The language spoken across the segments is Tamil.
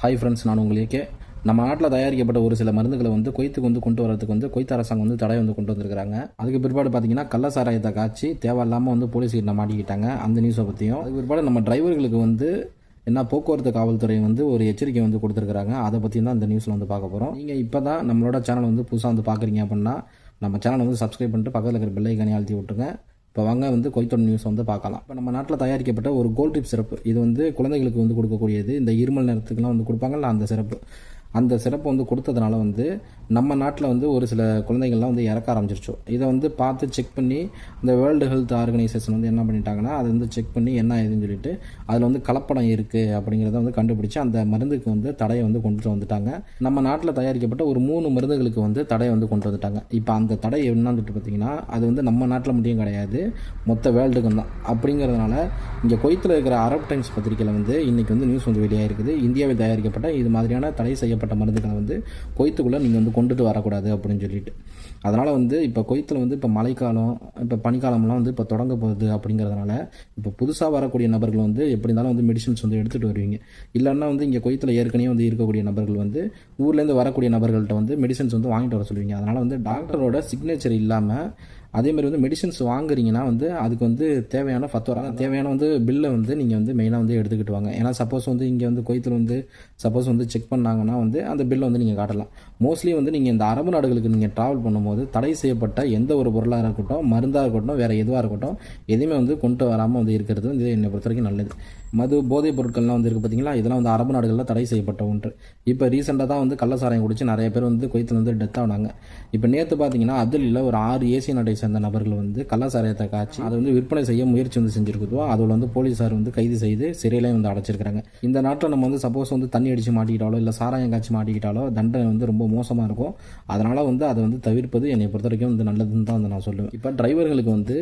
ஹாய் ஃப்ரெண்ட்ஸ், நான் உங்களுக்கு நம்ம நாட்டில் தயாரிக்கப்பட்ட ஒரு சில மருந்துகளை வந்து குவைத்துக்கு வந்து கொண்டு வரதுக்கு வந்து குவைத் அரசாங்கம் வந்து தடை வந்து கொண்டு வந்திருக்காங்க. அதுக்கு பிற்பாடு பார்த்தீங்கன்னா கள்ள சாராயத்தை காய்ச்சி தேவையில்லாமல் வந்து போலீஸ் கிட்ட மாட்டிக்கிட்டாங்க. அந்த நியூஸை பற்றியும் அதுக்கு பிற்பாடு நம்ம டிரைவர்களுக்கு வந்து என்ன போக்குவரத்து காவல்துறை வந்து ஒரு எச்சரிக்கை வந்து கொடுத்துருக்காங்க. அதை பற்றி தான் இந்த நியூஸில் வந்து பார்க்க போகிறோம். நீங்கள் இப்போ தான் நம்மளோட சேனல் வந்து புதுசாக வந்து பார்க்குறீங்க அப்படின்னா நம்ம சேனலை வந்து சப்ஸ்கிரைப் பண்ணிட்டு பக்கத்தில் இருக்கிற பெல் ஐக்கானை அழுத்தி விட்டுருங்க. இப்போ வாங்க வந்து குவைத்தோட நியூஸ் வந்து பார்க்கலாம். இப்போ நம்ம நாட்டில் தயாரிக்கப்பட்ட ஒரு கோல்ட் டிப் சிறப்பு, இது வந்து குழந்தைகளுக்கு வந்து கொடுக்கக்கூடியது. இந்த இருமல் நேரத்துக்குலாம் வந்து கொடுப்பாங்கல்ல, அந்த சிறப்பு வந்து கொடுத்ததுனால வந்து நம்ம நாட்டில் வந்து ஒரு சில குழந்தைகள்லாம் வந்து இறக்க ஆரம்பிச்சிருச்சோம். இதை வந்து பார்த்து செக் பண்ணி இந்த வேர்ல்டு ஹெல்த் ஆர்கனைசேஷன் வந்து என்ன பண்ணிட்டாங்கன்னா, அதை வந்து செக் பண்ணி என்ன ஏதுன்னு சொல்லிட்டு அதில் வந்து கலப்படம் இருக்குது அப்படிங்கிறத வந்து கண்டுபிடிச்சி அந்த மருந்துக்கு வந்து தடையை வந்து கொண்டுட்டு வந்துட்டாங்க. நம்ம நாட்டில் தயாரிக்கப்பட்ட ஒரு 3 மருந்துகளுக்கு வந்து தடையை வந்து கொண்டு வந்துட்டாங்க. இப்போ அந்த தடை என்னன்னு சொல்லிட்டு பார்த்தீங்கன்னா, அது வந்து நம்ம நாட்டில் மட்டும் கிடையாது, மொத்த வேர்ல்டுக்கும் தான். அப்படிங்கிறதுனால இங்கே குவைத்தில் இருக்கிற அரப் டைம்ஸ் பத்திரிகையில் வந்து இன்றைக்கி வந்து நியூஸ் வந்து வெளியாக இருக்குது. இந்தியாவில் தயாரிக்கப்பட்ட இது மாதிரியான தடை செய்யப்பட்ட மருந்துகளை வந்து குவைத்துக்குள்ளே நீங்கள் வந்து கொண்டுட்டு வரக்கூடாது அப்படின்னு சொல்லிட்டு. அதனால் வந்து இப்போ குவைத்தில் வந்து இப்போ மழைக்காலம், இப்போ பனிக்காலம்லாம் வந்து இப்போ தொடங்க போகுது. அப்படிங்கிறதுனால இப்போ புதுசாக வரக்கூடிய நபர்கள் வந்து எப்படி இருந்தாலும் வந்து மெடிசன்ஸ் வந்து எடுத்துகிட்டு வருவீங்க. இல்லைன்னா வந்து இங்கே குவைத்தில் ஏற்கனவே வந்து இருக்கக்கூடிய நபர்கள் வந்து ஊர்லேருந்து வரக்கூடிய நபர்கள்ட்ட வந்து மெடிசன்ஸ் வந்து வாங்கிட்டு வர சொல்லுவீங்க. அதனால் வந்து டாக்டரோட சிக்னேச்சர் இல்லாமல் அதேமாதிரி வந்து மெடிசன்ஸ் வாங்குறீங்கன்னா வந்து அதுக்கு வந்து தேவையான ஃபத்வா, தேவையான வந்து பில்லை வந்து நீங்கள் வந்து மெயினாக வந்து எடுத்துக்கிட்டு வாங்க. ஏன்னா சப்போஸ் வந்து இங்கே வந்து குவைத்தில் வந்து சப்போஸ் வந்து செக் பண்ணாங்கன்னா வந்து அந்த பில்லை வந்து நீங்கள் காட்டலாம். மோஸ்ட்லி வந்து நீங்கள் இந்த அரபு நாடுகளுக்கு நீங்கள் ட்ராவல் பண்ணும்போது தடை செய்யப்பட்ட எந்த ஒரு பொருளாக இருக்கட்டும், மருந்தாக இருக்கட்டும், வேறு எதுவாக இருக்கட்டும், எதுவுமே வந்து கொண்டு வராமல் வந்து இருக்கிறது வந்து என்னை பொறுத்த வரைக்கும் நல்லது. மது போதைப் பொருட்கள்லாம் வந்து இருக்குது பார்த்தீங்களா, இதெல்லாம் வந்து அரபு நாடுகளில் தடை செய்யப்பட்ட ஒன்று. இப்போ ரீசெண்டாக தான் வந்து கள்ளசாராயம் குடிச்சு நிறைய பேர் வந்து குவைத்தில் வந்து டெத் ஆனாங்க. இப்போ நேற்று பார்த்தீங்கன்னா அப்துல்லில் ஒரு 6 ஏசிய நாட்டை சேர்ந்த நபர்கள் வந்து கள்ளசாராயத்தை காய்ச்சி அதை வந்து விற்பனை செய்ய முயற்சி வந்து செஞ்சுருக்குதோ, அதில் வந்து போலீஸார் வந்து கைது செய்து சிறையிலையும் வந்து அடைச்சிருக்காங்க. இந்த நாட்டில் நம்ம வந்து சப்போஸ் வந்து தண்ணி அடித்து மாட்டிக்கிட்டாலோ இல்லை சாராயம் காய்ச்சி மாட்டிக்கிட்டாலோ தண்டனை வந்து ரொம்ப மோசமாக இருக்கும். அதனால் வந்து அதை வந்து தவிர்ப்பது என்னை பொறுத்த வரைக்கும் வந்து நல்லதுன்னு தான் வந்து நான் சொல்லுவேன். இப்போ டிரைவர்களுக்கு வந்து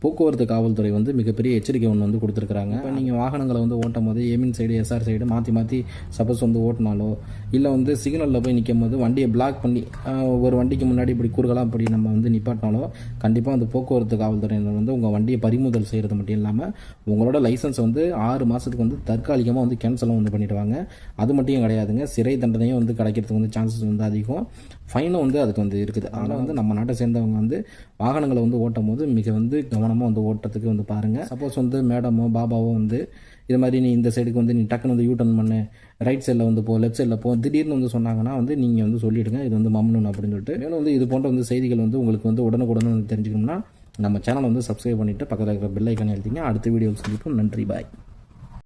போக்குவரத்து காவல்துறை வந்து மிகப்பெரிய எச்சரிக்கை ஒன்று வந்து கொடுத்துருக்காங்க. இப்போ நீங்கள் வாகனங்களை வந்து ஓட்டும் போது எமின் சைடு எஸ்ஆர் சைடு மாற்றி சப்போஸ் வந்து ஓட்டினாலோ இல்லை வந்து சிக்னலில் போய் நிற்கும் போது வண்டியை பிளாக் பண்ணி ஒரு வண்டிக்கு முன்னாடி இப்படி குறுகலாக அப்படி நம்ம வந்து நிப்பாட்டினாலோ கண்டிப்பாக அந்த போக்குவரத்து காவல்துறையினர் வந்து உங்கள் வண்டியை பறிமுதல் செய்கிறது மட்டும் இல்லாமல் உங்களோட லைசன்ஸ் வந்து 6 மாதத்துக்கு வந்து தற்காலிகமாக வந்து கேன்சலும் வந்து பண்ணிவிடுவாங்க. அது மட்டும் கிடையாதுங்க, சிறை தண்டனையும் வந்து கிடைக்கிறதுக்கு வந்து சான்சஸ் வந்து அதிகம், ஃபைனும் வந்து அதுக்கு வந்து இருக்குது. அதனால் வந்து நம்ம நாட்டை சேர்ந்தவங்க வந்து வாகனங்களை வந்து ஓட்டும் போது மிக வந்து கவனமாக வந்து ஓட்டுறதுக்கு வந்து பாருங்கள். சப்போஸ் வந்து மேடமோ பாபாவோ வந்து இது மாதிரி நீ இந்த சைடுக்கு வந்து நீ டக்குன்னு வந்து யூட்டர்ன் பண்ணு, ரைட் சைடில் வந்து போ, லெஃப்ட் சைடில் போ, திடீர்னு வந்து சொன்னாங்கன்னா வந்து நீங்கள் வந்து சொல்லிவிடுங்க இது வந்து மம்னூன் அப்படின்னு சொல்லிட்டு. மேலும் வந்து இது போன்ற வந்து செய்திகள் வந்து உங்களுக்கு வந்து உடனுக்குடன் வந்து தெரிஞ்சுக்கணும்னா நம்ம சேனலை வந்து சப்ஸ்கிரைப் பண்ணிவிட்டு பக்கத்தில் இருக்கிற பெல் ஐக்கானை அழுத்திங்க. அடுத்த வீடியோவில் சந்திப்போம். நன்றி, பாய்.